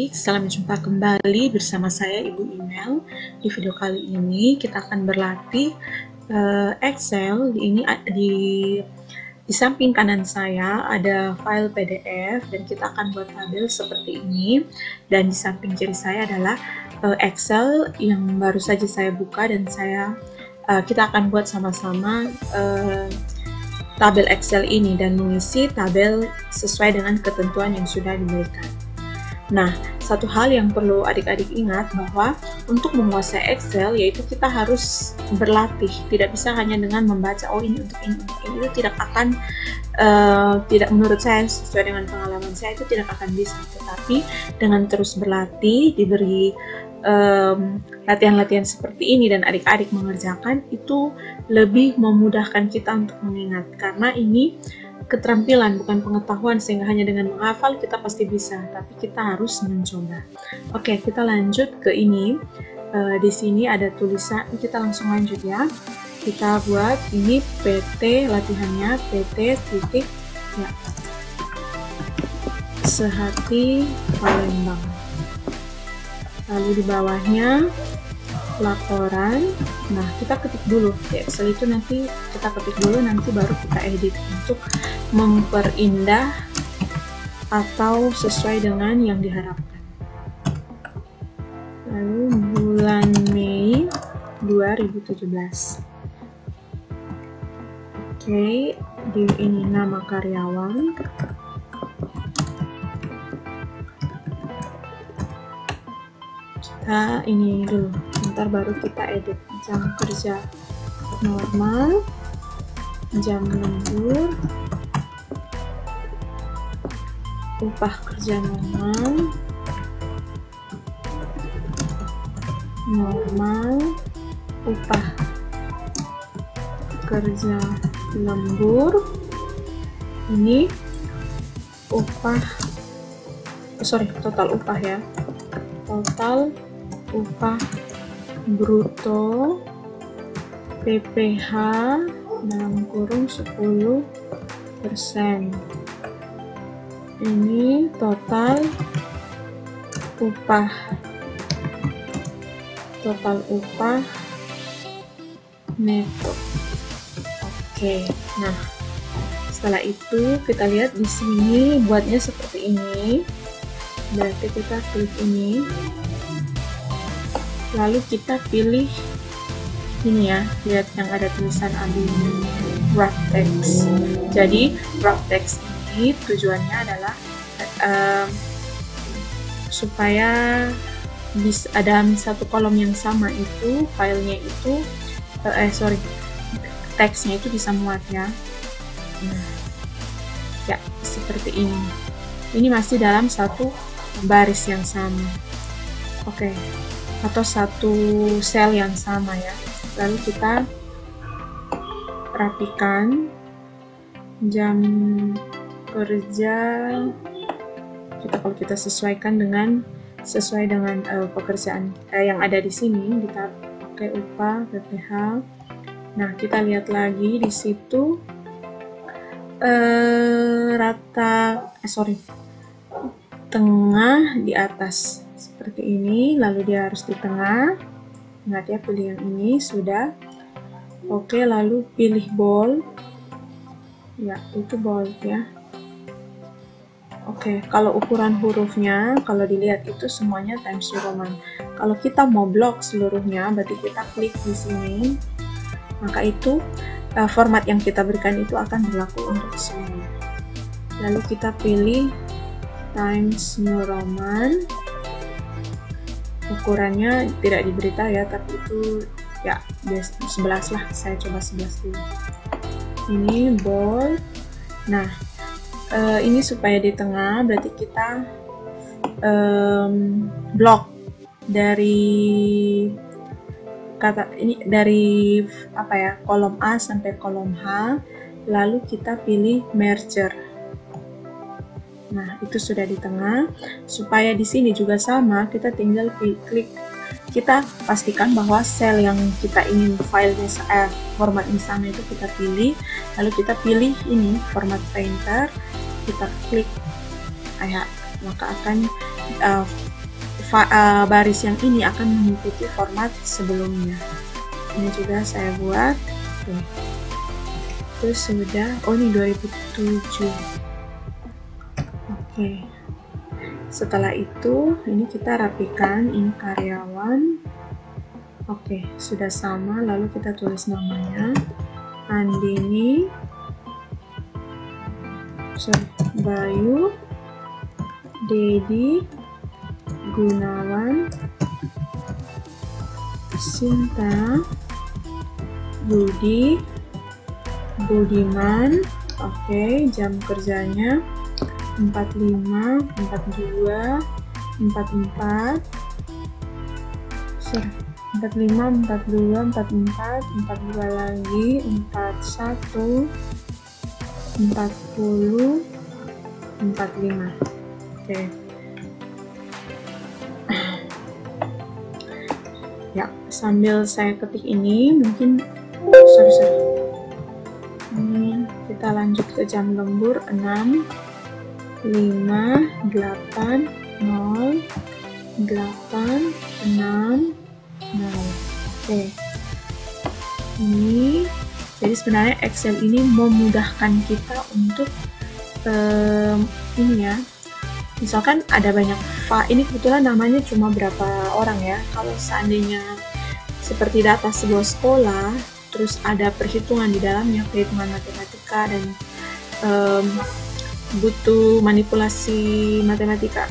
Salam jumpa kembali bersama saya Ibu Email. Di video kali ini kita akan berlatih Excel. Di samping kanan saya ada file PDF dan kita akan buat tabel seperti ini. Dan di samping kiri saya adalah Excel yang baru saja saya buka dan kita akan buat sama-sama tabel Excel ini dan mengisi tabel sesuai dengan ketentuan yang sudah diberikan. Nah, satu hal yang perlu adik-adik ingat bahwa untuk menguasai Excel yaitu kita harus berlatih. Tidak bisa hanya dengan membaca, oh ini untuk ini, itu tidak akan, menurut saya sesuai dengan pengalaman saya itu tidak akan bisa. Tetapi dengan terus berlatih, diberi latihan-latihan seperti ini dan adik-adik mengerjakan, itu lebih memudahkan kita untuk mengingat. Karena ini keterampilan bukan pengetahuan, sehingga hanya dengan menghafal kita pasti bisa, tapi kita harus mencoba. Oke, kita lanjut ke ini. Di sini ada tulisan, kita langsung lanjut ya. Kita buat ini PT latihannya, PT titik ya Sehati Palembang. Lalu di bawahnya laporan. Nah, kita ketik dulu di Excel itu, nanti kita ketik dulu, nanti baru kita edit untuk memperindah atau sesuai dengan yang diharapkan. Lalu bulan Mei 2017. Oke, di ini nama karyawan. Kita ini dulu, ntar baru kita edit. Jam kerja normal, jam lembur, upah kerja normal, upah kerja lembur, ini upah, total upah ya, total upah bruto PPH dalam kurung 10%. Ini total upah neto. Oke, nah setelah itu kita lihat di sini buatnya seperti ini. Berarti kita klik ini, lalu kita pilih ini ya, lihat yang ada tulisan wrap text. Jadi wrap text ini tujuannya adalah supaya bisa dalam satu kolom yang sama itu filenya itu teksnya itu bisa muat ya. Nah, ya seperti ini. Ini masih dalam satu baris yang sama. Oke. Atau satu sel yang sama ya. Lalu kita rapikan jam kerja. Kalau kita sesuaikan sesuai dengan pekerjaan yang ada di sini, kita pakai upah PPH. Nah, kita lihat lagi di situ tengah di atas seperti ini, lalu dia harus di tengah. Ingat ya, pilih yang ini sudah. Oke, lalu pilih bold ya, itu bold ya. Oke, kalau ukuran hurufnya, kalau dilihat itu semuanya Times New Roman. Kalau kita mau blok seluruhnya, berarti kita klik di sini, maka itu format yang kita berikan itu akan berlaku untuk semuanya. Lalu kita pilih Times New Roman. Ukurannya tidak diberitahu ya, tapi itu ya 11 lah, saya coba 11 dulu. Ini bold. Nah, ini supaya di tengah, berarti kita blok dari kata ini, dari kolom A sampai kolom H, lalu kita pilih merger. Nah, itu sudah di tengah. Supaya di sini juga sama, kita tinggal klik. Kita pastikan bahwa sel yang kita ingin filenya formatnya sama itu kita pilih. Lalu kita pilih ini format painter, kita klik, maka akan baris yang ini akan mengikuti format sebelumnya. Ini juga saya buat tuh. Terus sudah, oh ini 2007. Oke. Setelah itu ini kita rapikan, ini karyawan. Oke, sudah sama, lalu kita tulis namanya Andini Bayu Dedi Gunawan Sinta Budi Budiman. Oke, jam kerjanya 45, 42, 44, 45, 42, 44, 42 lagi, 41, 40, 45. Oke. Ya, sambil saya ketik ini, mungkin ini kita lanjut ke jam lembur 6, 5, 8, 0, 8, 6, 0. Oke. Ini jadi sebenarnya Excel ini memudahkan kita untuk ini ya. Misalkan ada banyak ini kebetulan namanya cuma berapa orang ya. Kalau seandainya seperti data sebuah sekolah, terus ada perhitungan di dalamnya, perhitungan matematika dan butuh manipulasi matematika,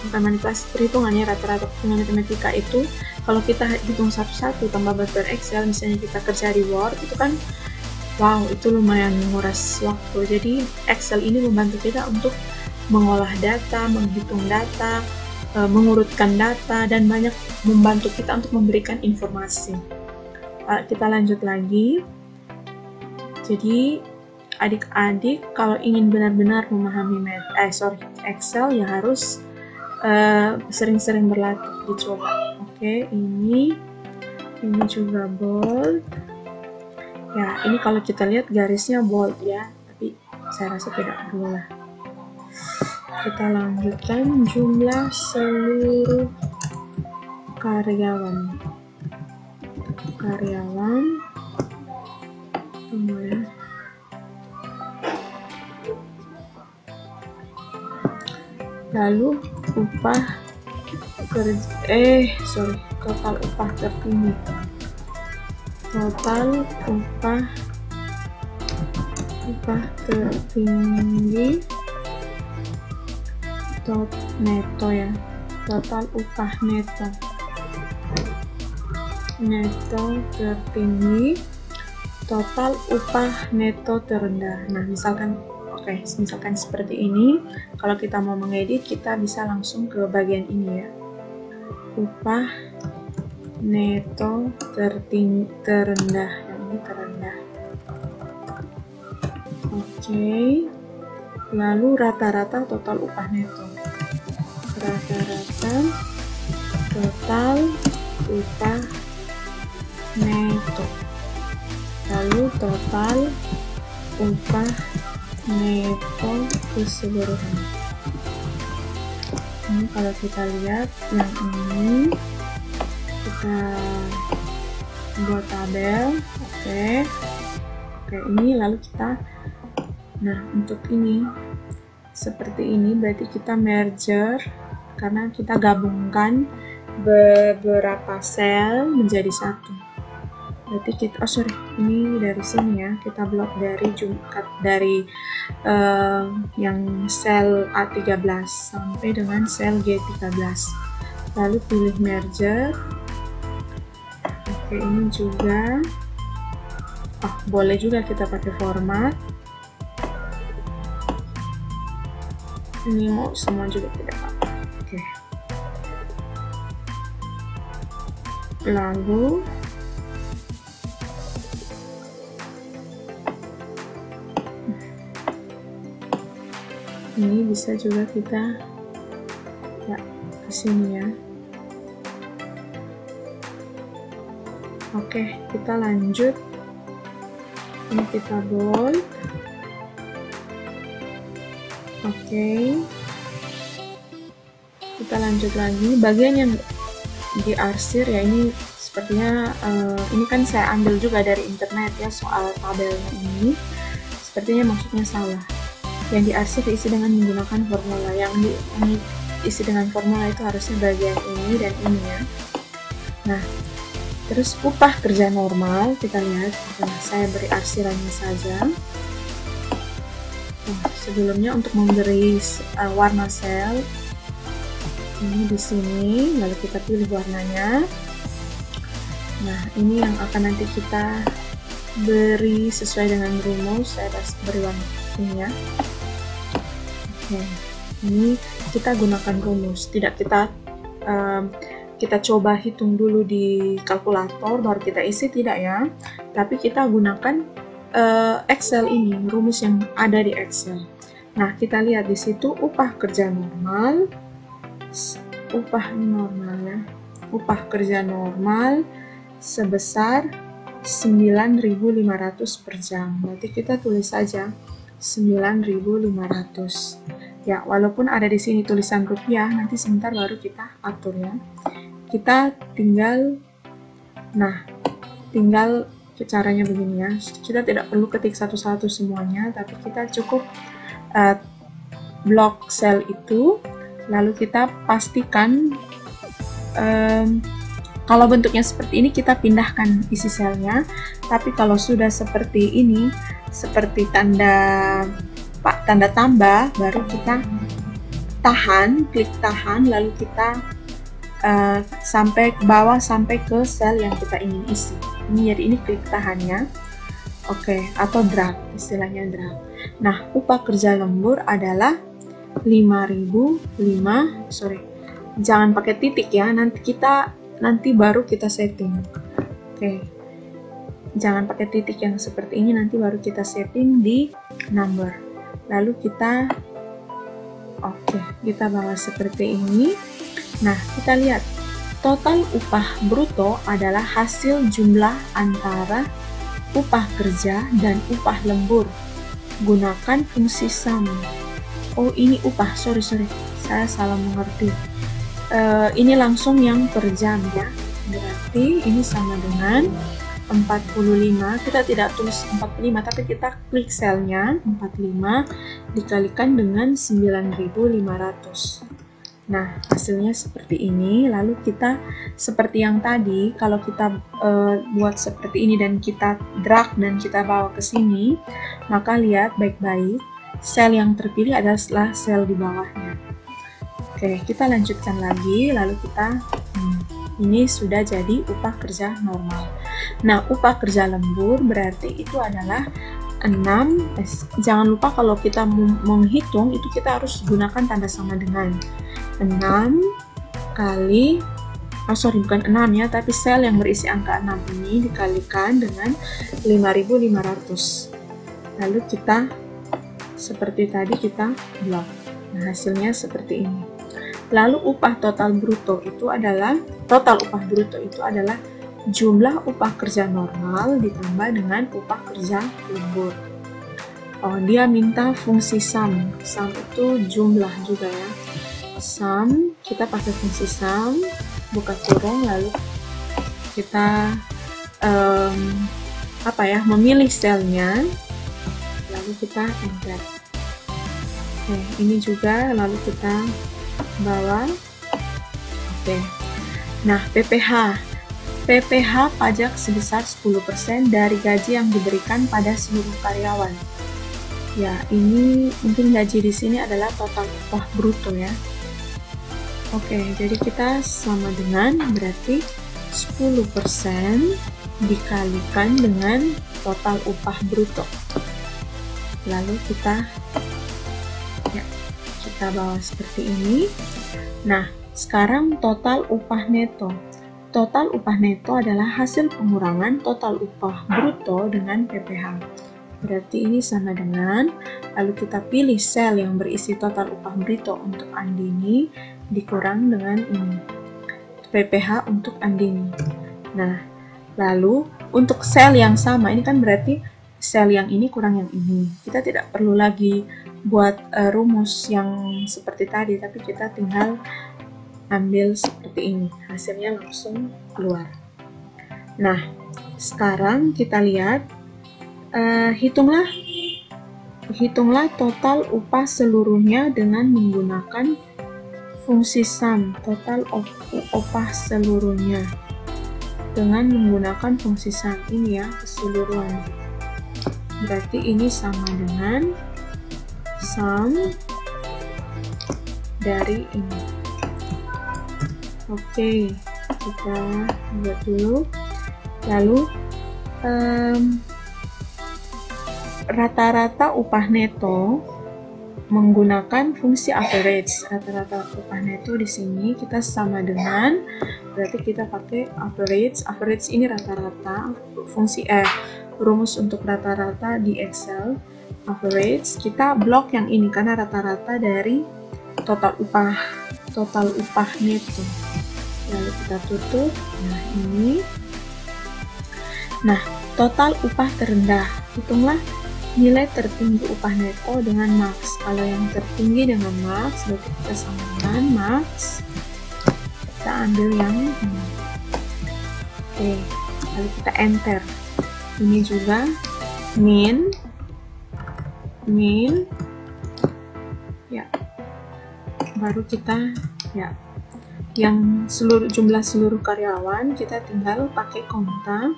bukan manipulasi perhitungan ya, rata-rata matematika itu kalau kita hitung satu-satu tambah buat Excel, misalnya kita kerja di Word itu kan wow, itu lumayan menguras waktu. Jadi Excel ini membantu kita untuk mengolah data, menghitung data, mengurutkan data, dan banyak membantu kita untuk memberikan informasi. Kita lanjut lagi. Jadi adik-adik kalau ingin benar-benar memahami Excel ya harus sering-sering berlatih, dicoba. Oke, ini juga bold. Ya, ini kalau kita lihat garisnya bold ya, tapi saya rasa tidak perlu lah. Kita lanjutkan jumlah seluruh karyawan. Ya. Lalu upah kerja, total upah tertinggi. Total upah tertinggi neto ya. Total upah neto tertinggi, total upah neto terendah. Nah, misalkan seperti ini, kalau kita mau mengedit, kita bisa langsung ke bagian ini ya. Upah neto terendah, yang ini terendah. Oke. Lalu rata-rata total upah neto. Rata-rata total upah neto. Lalu total upah neto keseluruhan. Ini kalau kita lihat yang ini, kita buat tabel. Oke, ini lalu kita, nah untuk ini seperti ini berarti kita merger karena kita gabungkan beberapa sel menjadi satu. Berarti kita, ini dari sini ya, kita blok dari yang sel A13 sampai dengan sel G13. Lalu pilih merger. Oke, ini juga boleh juga kita pakai format. Ini mau semua juga tidak apa-apa. Oke. Lalu ini bisa juga kita ke sini ya. Oke, kita lanjut. Ini kita bold. Oke. Kita lanjut lagi, bagian yang diarsir ya, ini sepertinya ini kan saya ambil juga dari internet ya, soal tabelnya ini sepertinya maksudnya salah. Yang diarsir diisi dengan menggunakan formula, yang diisi dengan formula itu harusnya bagian ini dan ini ya. Nah, terus upah kerja normal kita lihat. Nah, saya beri arsirannya saja. Sebelumnya untuk memberi warna sel ini di sini, lalu kita pilih warnanya. Nah, ini yang akan nanti kita beri sesuai dengan rumus. Saya beri warna ini ya. Oke, ini kita gunakan rumus, tidak kita coba hitung dulu di kalkulator baru kita isi, tidak ya, tapi kita gunakan Excel ini, rumus yang ada di Excel. Nah, kita lihat di situ upah kerja normal, upah kerja normal sebesar 9.500 per jam. Berarti kita tulis saja 9.500 ya, walaupun ada di sini tulisan rupiah, nanti sebentar baru kita atur ya. Kita tinggal caranya begini ya, kita tidak perlu ketik satu-satu semuanya, tapi kita cukup blok sel itu, lalu kita pastikan kalau bentuknya seperti ini kita pindahkan isi selnya, tapi kalau sudah seperti ini, seperti tanda tambah, baru kita klik tahan, lalu kita sampai ke bawah, sampai ke sel yang kita ingin isi. Ini jadi ini klik tahannya, oke, atau drag, istilahnya drag. Nah, upah kerja lembur adalah 5.005, jangan pakai titik ya, nanti baru kita setting. Oke, jangan pakai titik yang seperti ini, nanti baru kita setting di number. Lalu kita bawa seperti ini. Nah, kita lihat total upah bruto adalah hasil jumlah antara upah kerja dan upah lembur. Gunakan fungsi sum. Oh, ini upah, sorry, saya salah mengerti. Ini langsung yang per jam ya, berarti ini sama dengan 45, kita tidak tulis 45 tapi kita klik selnya 45 dikalikan dengan 9.500. Nah, hasilnya seperti ini. Lalu kita seperti yang tadi, kalau kita buat seperti ini dan kita drag dan kita bawa ke sini, maka lihat baik-baik, sel yang terpilih adalah sel di bawahnya. Oke, kita lanjutkan lagi, lalu kita ini sudah jadi upah kerja normal. Nah, upah kerja lembur berarti itu adalah 6, jangan lupa kalau kita menghitung itu kita harus gunakan tanda sama dengan 6 kali, bukan 6 ya, tapi sel yang berisi angka 6 ini dikalikan dengan 5.500. Lalu kita seperti tadi kita blok. Nah, hasilnya seperti ini. Lalu upah total bruto itu adalah jumlah upah kerja normal ditambah dengan upah kerja lembur. Oh, dia minta fungsi sum. Sum itu jumlah juga ya. Sum, kita pakai fungsi sum, buka kurung, lalu kita memilih selnya, lalu kita enter. Oke, ini juga lalu kita bawa. Oke. Nah, PPH pajak sebesar 10% dari gaji yang diberikan pada seluruh karyawan. Ya, ini mungkin gaji di sini adalah total upah bruto ya. Oke, jadi kita sama dengan berarti 10% dikalikan dengan total upah bruto. Lalu kita bawa seperti ini. Nah, sekarang total upah neto. Total upah neto adalah hasil pengurangan total upah bruto dengan PPH. Berarti ini sama dengan, lalu kita pilih sel yang berisi total upah bruto untuk Andini dikurang dengan ini, PPH untuk Andini. Nah, lalu untuk sel yang sama, ini kan berarti sel yang ini kurang yang ini. Kita tidak perlu lagi buat rumus yang seperti tadi, tapi kita tinggal ambil seperti ini, hasilnya langsung keluar. Nah, sekarang kita lihat, hitunglah total upah seluruhnya dengan menggunakan fungsi sum. Total upah seluruhnya dengan menggunakan fungsi sum ini ya, keseluruhan. Berarti ini sama dengan sum dari ini. Oke, kita buat dulu. Lalu rata-rata upah neto menggunakan fungsi average. Rata-rata upah neto di sini kita sama dengan, berarti kita pakai average. Average ini rata-rata, fungsi rumus untuk rata-rata di Excel. Average kita blok yang ini karena rata-rata dari total upah neto. Lalu kita tutup. Nah, ini. Nah, total upah terendah. Hitunglah nilai tertinggi upah neto dengan max. Kalau yang tertinggi dengan max, berarti kita sama dengan max. Kita ambil yang ini. Oke, lalu kita enter. Ini juga min. Ya. Baru kita ya. Yang jumlah seluruh karyawan kita tinggal pakai konta.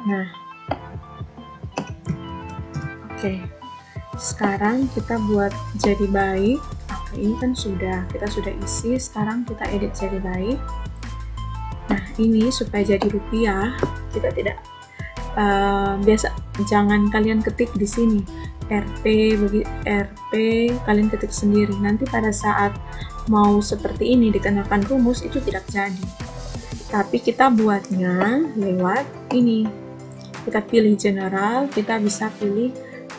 Nah, oke. Sekarang kita buat jadi baik. Ini kan kita sudah isi. Sekarang kita edit jadi baik. Nah, ini supaya jadi rupiah, kita tidak biasa. Jangan kalian ketik di sini. RP kalian ketik sendiri, nanti pada saat mau seperti ini dikenakan rumus itu tidak jadi. Tapi kita buatnya lewat ini, kita pilih general, kita bisa pilih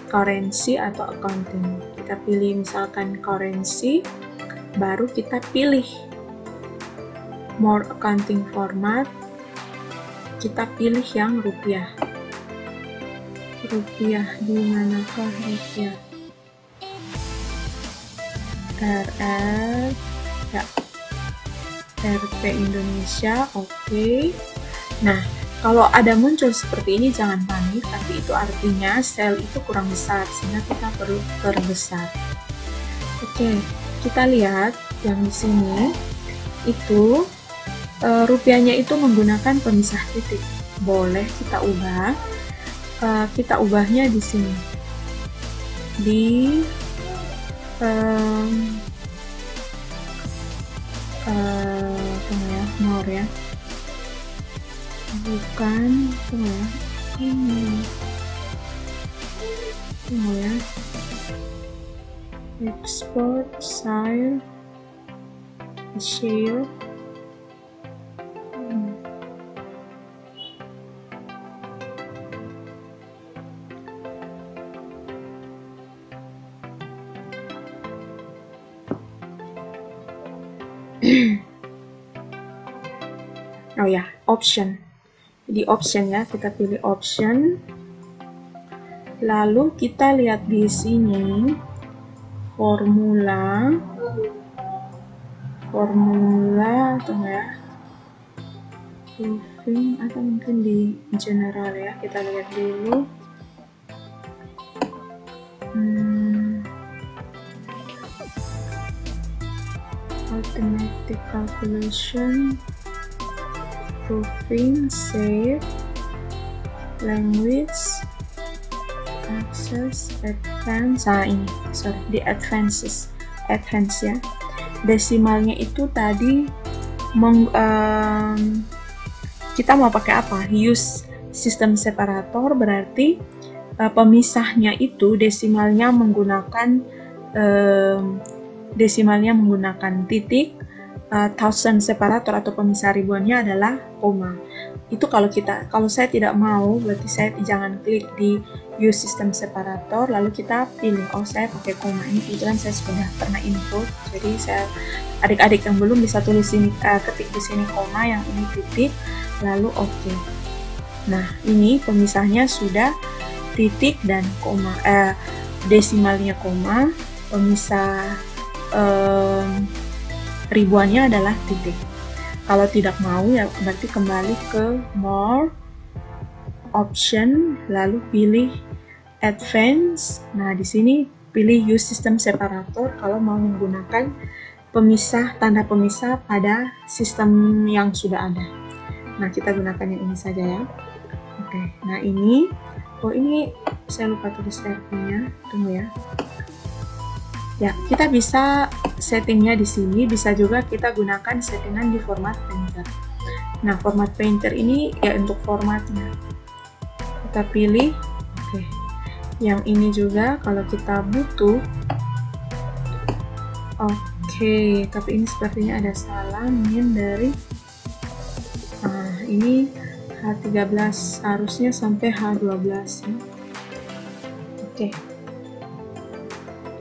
currency atau accounting. Kita pilih misalkan currency, baru kita pilih more accounting format, kita pilih yang rupiah. Di manakah rupiah? RR ya, RP Indonesia. Oke. Nah, kalau ada muncul seperti ini jangan panik, tapi itu artinya sel itu kurang besar sehingga kita perlu perbesar. Oke, kita lihat yang di sini itu rupiahnya itu menggunakan pemisah titik. Boleh kita ubah. Kita ubahnya di sini di more ya, bukan ya, export share oh ya, option. Jadi option ya, kita pilih option. Lalu kita lihat di sini formula atau ya, proofing atau mungkin di general ya. Kita lihat dulu. Automatic calculation, proofing, save, language, access, advance. Nah ini, di advance ya. Desimalnya itu tadi kita mau pakai apa? Use sistem separator, berarti pemisahnya itu desimalnya menggunakan titik, thousand separator atau pemisah ribuannya adalah koma. Itu kalau saya tidak mau, berarti saya jangan klik di use system separator, lalu kita pilih, oh saya pakai koma. Ini kebetulan saya sudah pernah input, jadi saya adik-adik yang belum bisa tulis sini, ketik di sini koma, yang ini titik, lalu oke. Nah ini pemisahnya sudah titik dan koma, desimalnya koma. pemisah ribuannya adalah titik. Kalau tidak mau ya berarti kembali ke more, option, lalu pilih advance. Nah, di sini pilih use system separator kalau mau menggunakan pemisah, tanda pemisah pada sistem yang sudah ada. Nah, kita gunakan yang ini saja ya. Oke, nah ini, oh ini saya lupa tulis RP-nya, tunggu ya. Ya, kita bisa settingnya di sini, bisa juga kita gunakan settingan di format painter. Nah, format painter ini ya untuk formatnya. Kita pilih, oke. Yang ini juga kalau kita butuh, oke, tapi ini sepertinya ada salah, min dari, nah ini H13 harusnya sampai H12 ya. Oke.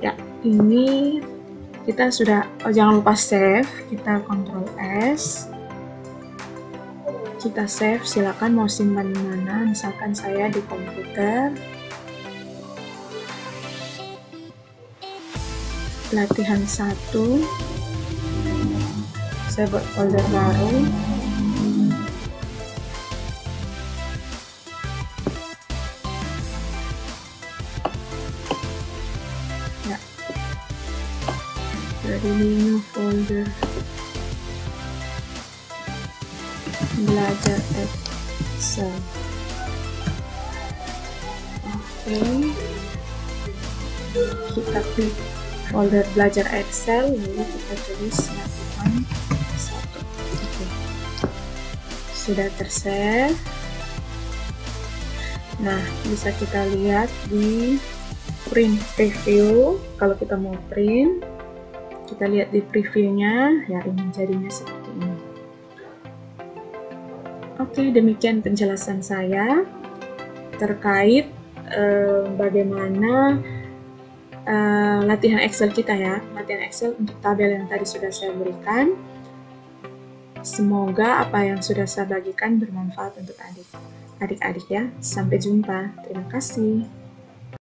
Ya, ini kita sudah, oh jangan lupa save, kita Ctrl S, kita save, silakan mau simpan di mana, misalkan saya di komputer, latihan 1, saya buat folder baru, jadi new folder belajar Excel. Oke, kita klik folder belajar Excel, lalu kita tulis latihan 1. Oke, sudah tersave. Nah, bisa kita lihat di print preview. Kalau kita mau print, kita lihat di previewnya, ya ini jadinya seperti ini. Oke, demikian penjelasan saya terkait bagaimana latihan Excel kita ya, latihan Excel untuk tabel yang tadi sudah saya berikan. Semoga apa yang sudah saya bagikan bermanfaat untuk adik-adik ya. Sampai jumpa, terima kasih.